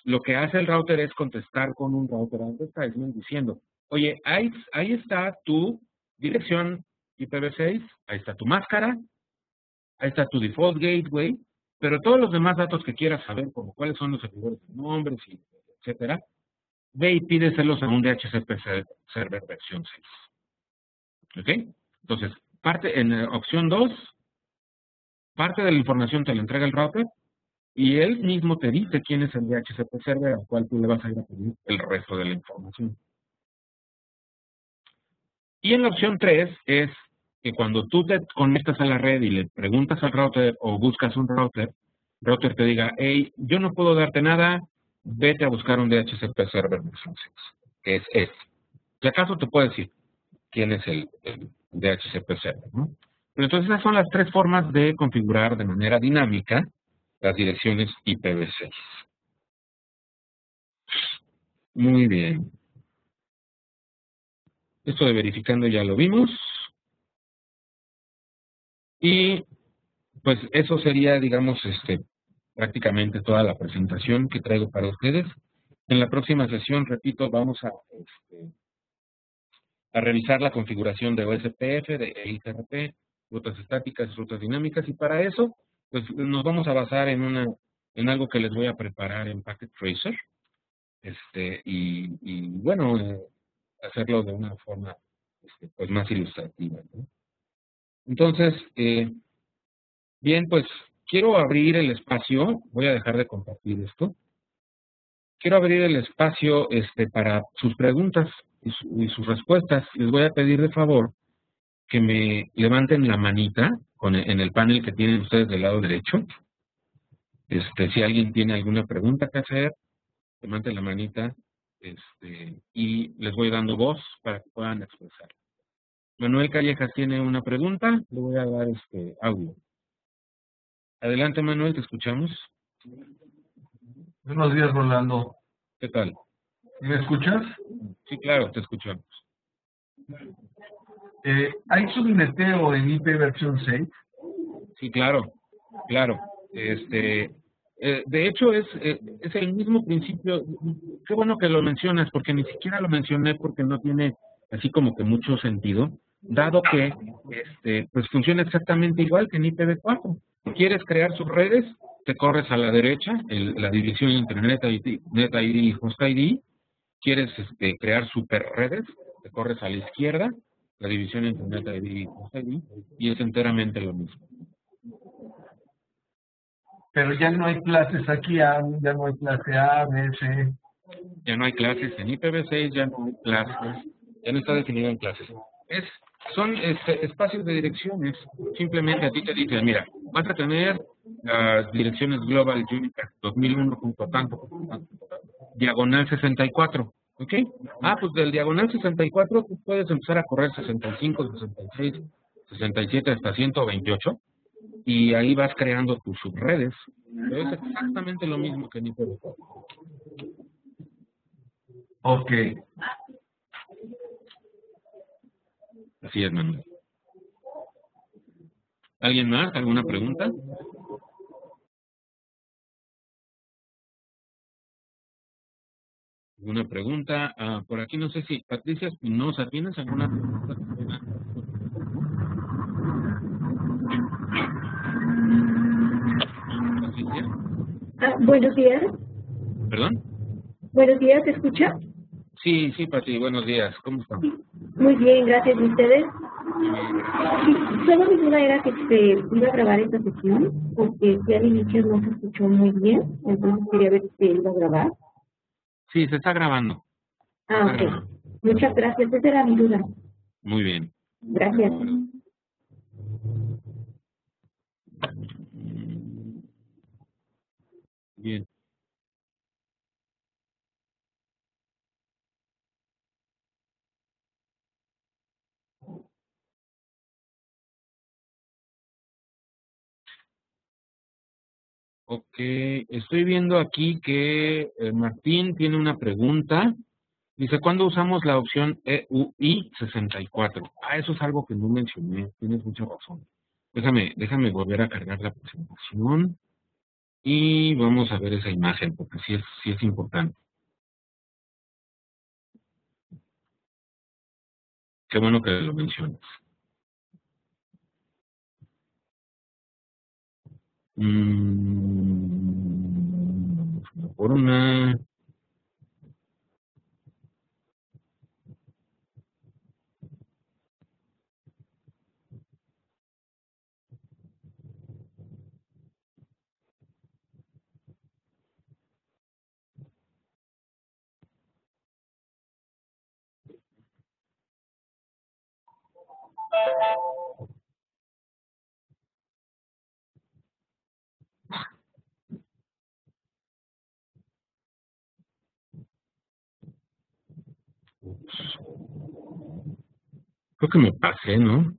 lo que hace el router es contestar con un router advertisement diciendo, oye, ahí está tu dirección IPv6, ahí está tu máscara, ahí está tu default gateway, pero todos los demás datos que quieras saber, como cuáles son los servidores de nombres, y etcétera, ve y pídeselos a un DHCP server versión 6. ¿Ok? Entonces, en opción 2, parte de la información te la entrega el router y él mismo te dice quién es el DHCP server al cual tú le vas a ir a pedir el resto de la información. Y en la opción 3 es que cuando tú te conectas a la red y le preguntas al router o buscas un router, el router te diga, hey, yo no puedo darte nada, vete a buscar un DHCP server versión 6, que es este. Si acaso te puedo decir quién es el DHCP server, ¿no? Pero entonces esas son las tres formas de configurar de manera dinámica las direcciones IPv6. Muy bien. Esto de verificando ya lo vimos. Y pues eso sería, digamos, prácticamente toda la presentación que traigo para ustedes. En la próxima sesión, repito, vamos a revisar la configuración de OSPF, de ITRP, rutas estáticas, rutas dinámicas, y para eso, pues nos vamos a basar en algo que les voy a preparar en Packet Tracer. y bueno, hacerlo de una forma pues más ilustrativa, ¿no? Entonces, bien, pues quiero abrir el espacio, voy a dejar de compartir esto. Quiero abrir el espacio para sus preguntas y sus respuestas. Les voy a pedir de favor que me levanten la manita en el panel que tienen ustedes del lado derecho. Si alguien tiene alguna pregunta que hacer, levanten la manita y les voy dando voz para que puedan expresar. Manuel Callejas tiene una pregunta, le voy a dar audio. Adelante, Manuel, te escuchamos. Buenos días, Rolando. ¿Qué tal? ¿Me escuchas? Sí, claro, te escuchamos. ¿Hay subneteo en IP versión 6? Sí, claro, claro. De hecho, es el mismo principio. Qué bueno que lo mencionas, porque ni siquiera lo mencioné porque no tiene así como que mucho sentido, dado que pues funciona exactamente igual que en IPv4. ¿Quieres crear subredes? Te corres a la derecha, la división entre NetID y HostID. ¿Quieres crear superredes? Te corres a la izquierda, la división entre NetID y HostID, y es enteramente lo mismo. Pero ya no hay clases aquí, ya no hay clase A, B, C. Ya no hay clases en IPv6, ya no hay clases, ya no está definido en clases. Son espacios de direcciones. Simplemente a ti te dicen, mira, vas a tener las direcciones Global Unicast 2001.tanto, diagonal 64. ¿Ok? Ah, pues del diagonal 64 tú puedes empezar a correr 65, 66, 67 hasta 128 y ahí vas creando tus subredes. Pero es exactamente lo mismo que en IPv4. Ok. Así es, Manuel. ¿Alguien más? ¿Alguna pregunta? ¿Alguna pregunta? Por aquí no sé si Patricia Espinosa, ¿tienes alguna pregunta? Patricia. Buenos días. ¿Perdón? Buenos días, ¿se escucha? Sí, sí, Pati, buenos días. ¿Cómo están? Muy bien, gracias. ¿Y ustedes? Muy bien, gracias. Sí, solo mi duda era que se iba a grabar esta sesión, porque si al inicio no se escuchó muy bien, entonces quería ver si se iba a grabar. Sí, se está grabando. Ok. Muchas gracias, esa era mi duda. Muy bien. Gracias. Bien. Ok, estoy viendo aquí que Martín tiene una pregunta. Dice, ¿cuándo usamos la opción EUI 64? Eso es algo que no mencioné. Tienes mucha razón. Déjame volver a cargar la presentación y vamos a ver esa imagen, porque sí es importante. Qué bueno que lo mencionas. Vamos una por una. Ups. Creo que me pasé, ¿no?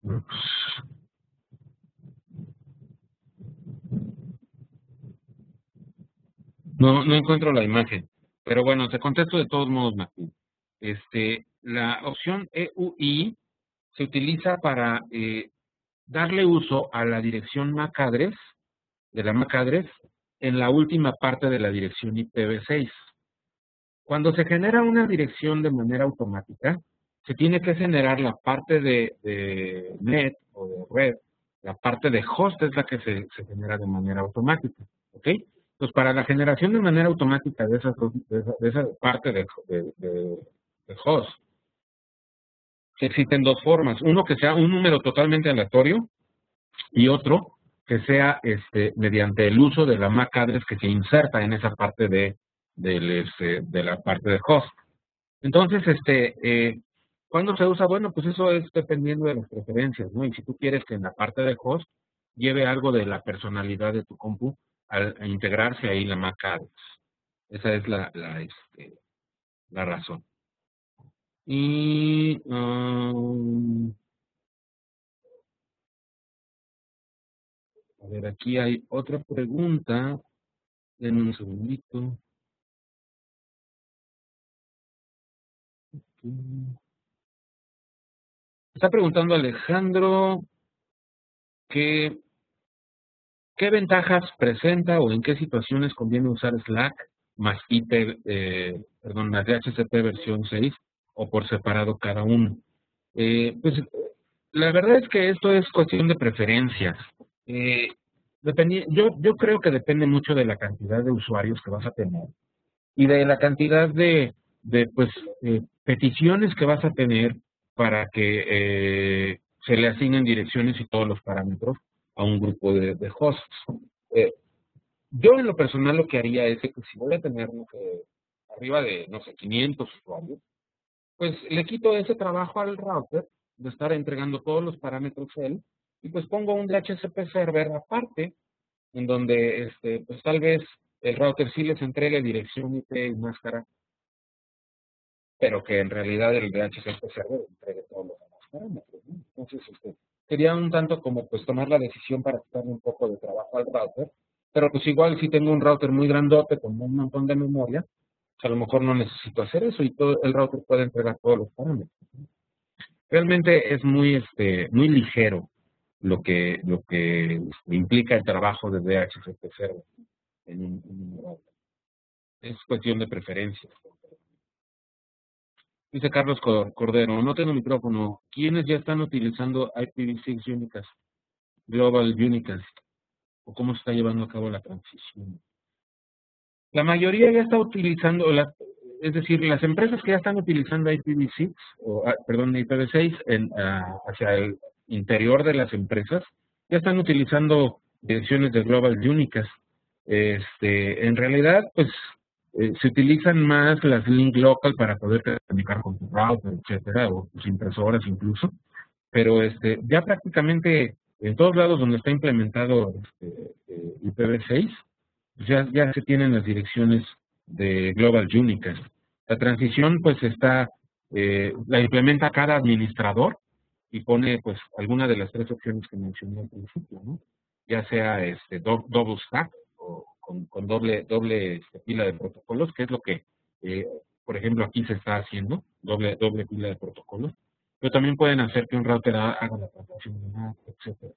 Ups. No encuentro la imagen. Pero bueno, te contesto de todos modos, Martín. La opción EUI se utiliza para darle uso a la dirección MAC address de la MAC address en la última parte de la dirección IPv6. Cuando se genera una dirección de manera automática, se tiene que generar la parte de net o de red, la parte de host es la que se genera de manera automática, ¿ok? Entonces, para la generación de manera automática de esa parte de host, existen dos formas. Uno que sea un número totalmente aleatorio y otro que sea mediante el uso de la MAC address que se inserta en esa parte de la parte de host. Entonces, ¿cuándo se usa? Bueno, pues eso es dependiendo de las preferencias, ¿no? Y si tú quieres que en la parte de host lleve algo de la personalidad de tu compu al integrarse ahí la MAC address. Esa es la razón. Y a ver, aquí hay otra pregunta. Denme un segundito. Está preguntando Alejandro ¿qué ventajas presenta o en qué situaciones conviene usar Slack más más DHCP versión 6 o por separado cada uno? Pues la verdad es que esto es cuestión de preferencias. Yo creo que depende mucho de la cantidad de usuarios que vas a tener y de la cantidad de peticiones que vas a tener para que se le asignen direcciones y todos los parámetros a un grupo de hosts. Yo en lo personal lo que haría es que si voy a tener arriba de, no sé, 500 usuarios, pues le quito ese trabajo al router de estar entregando todos los parámetros él y pues pongo un DHCP server aparte en donde pues tal vez el router sí les entregue dirección IP y máscara, pero que en realidad el DHCP server entregue todos los demás parámetros, ¿no? Entonces, sería un tanto como pues tomar la decisión para quitarle un poco de trabajo al router, pero pues igual si tengo un router muy grandote con un montón de memoria, pues a lo mejor no necesito hacer eso y todo el router puede entregar todos los parámetros. Realmente es muy ligero lo que implica el trabajo de DHCP server en un router. Es cuestión de preferencias. Dice Carlos Cordero, no tengo micrófono. ¿Quiénes ya están utilizando IPv6 Unicast, Global Unicast? ¿O cómo se está llevando a cabo la transición? La mayoría ya está utilizando, es decir, las empresas que ya están utilizando IPv6, IPv6 hacia el interior de las empresas, ya están utilizando direcciones de Global Unicast. En realidad, pues, se utilizan más las link local para poder comunicar con tu router, etcétera, o tus impresoras incluso, pero ya prácticamente en todos lados donde está implementado IPv6, pues ya se tienen las direcciones de Global Unicast. La transición pues la implementa cada administrador y pone pues alguna de las tres opciones que mencioné al principio, ¿no? Ya sea double stack o con doble pila de protocolos, que es lo que, por ejemplo, aquí se está haciendo, doble pila de protocolos, pero también pueden hacer que un router haga la transición de NAT, etcétera.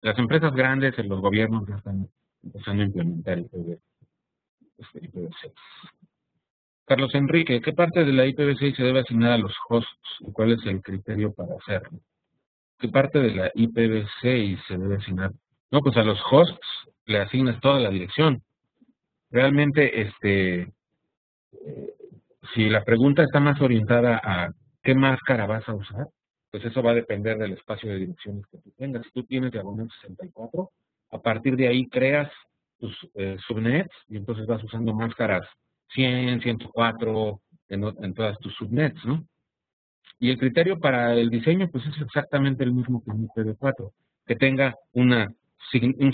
Las empresas grandes, los gobiernos ya están empezando a implementar IPv6. Carlos Enrique, ¿qué parte de la IPv6 se debe asignar a los hosts y cuál es el criterio para hacerlo? ¿Qué parte de la IPv6 se debe asignar? No, pues a los hosts le asignas toda la dirección. Realmente, si la pregunta está más orientada a qué máscara vas a usar, pues eso va a depender del espacio de direcciones que tú tengas. Si tú tienes diagonal 64, a partir de ahí creas tus subnets y entonces vas usando máscaras 100, 104 en todas tus subnets, ¿no? Y el criterio para el diseño, pues es exactamente el mismo que en IPv4, que tenga un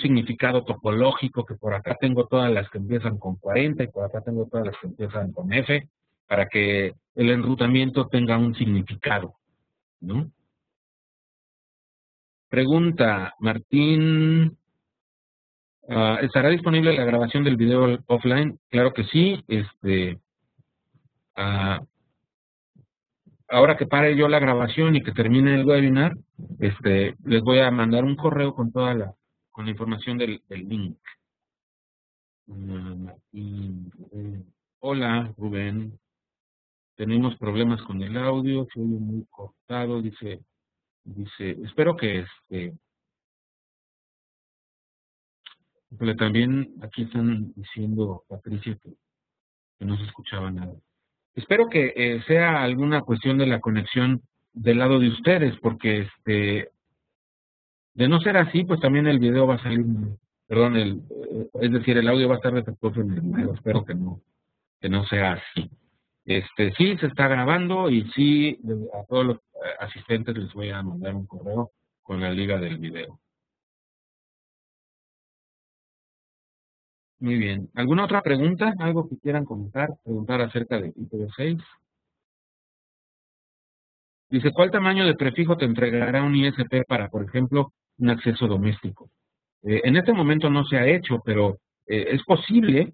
significado topológico, que por acá tengo todas las que empiezan con 40 y por acá tengo todas las que empiezan con F, para que el enrutamiento tenga un significado, ¿no? Pregunta, Martín, ¿estará disponible la grabación del video offline? Claro que sí, ahora que pare yo la grabación y que termine el webinar, les voy a mandar un correo con con la información del link. Hola, Rubén. Tenemos problemas con el audio, se oye muy cortado, dice, espero que pero también aquí están diciendo, Patricia, que no se escuchaba nada. Espero que sea alguna cuestión de la conexión del lado de ustedes, porque de no ser así, pues también el video va a salir, perdón, es decir, el audio va a estar defectuoso en el video. Espero que no sea así. Sí se está grabando y sí a todos los asistentes les voy a mandar un correo con la liga del video. Muy bien. ¿Alguna otra pregunta? ¿Algo que quieran comentar? Preguntar acerca de IPv6. Dice, ¿cuál tamaño de prefijo te entregará un ISP para, por ejemplo, un acceso doméstico? En este momento no se ha hecho, pero es posible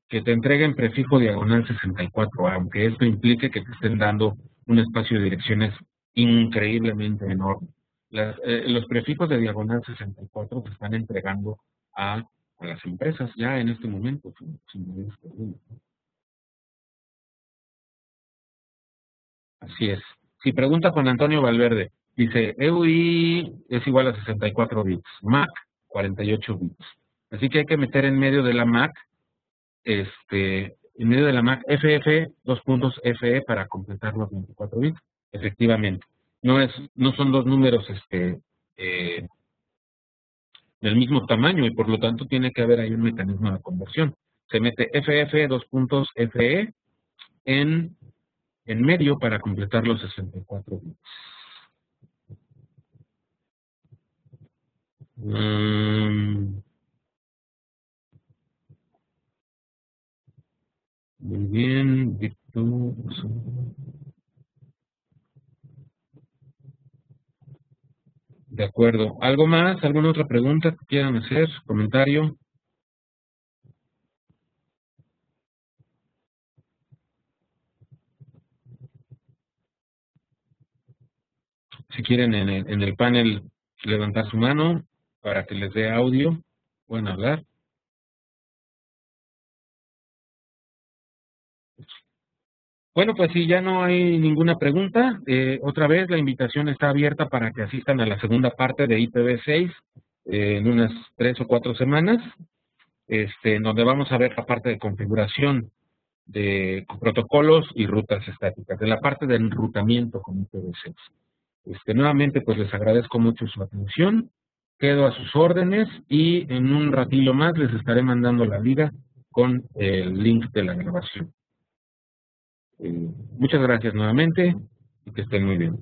que te entreguen prefijo diagonal 64, aunque esto implique que te estén dando un espacio de direcciones increíblemente enorme. Los prefijos de diagonal 64 se están entregando a las empresas ya en este momento, sin mayores problemas. Así es. Si pregunta Juan Antonio Valverde, dice, EUI es igual a 64 bits, MAC 48 bits. Así que hay que meter en medio de la MAC, en medio de la MAC FF, FE para completar los 24 bits. Efectivamente. No son dos números del mismo tamaño y por lo tanto tiene que haber ahí un mecanismo de conversión. Se mete FF, FE en medio para completar los 64 bits. Muy bien, Víctor. De acuerdo. ¿Algo más? ¿Alguna otra pregunta que quieran hacer? ¿Comentario? Si quieren en el panel levantar su mano para que les dé audio, pueden hablar. Bueno, pues si ya no hay ninguna pregunta, otra vez la invitación está abierta para que asistan a la segunda parte de IPv6 en unas 3 o 4 semanas, en donde vamos a ver la parte de configuración de protocolos y rutas estáticas, de la parte de enrutamiento con IPv6. Nuevamente, pues les agradezco mucho su atención, quedo a sus órdenes y en un ratillo más les estaré mandando la liga con el link de la grabación. Muchas gracias nuevamente y que estén muy bien.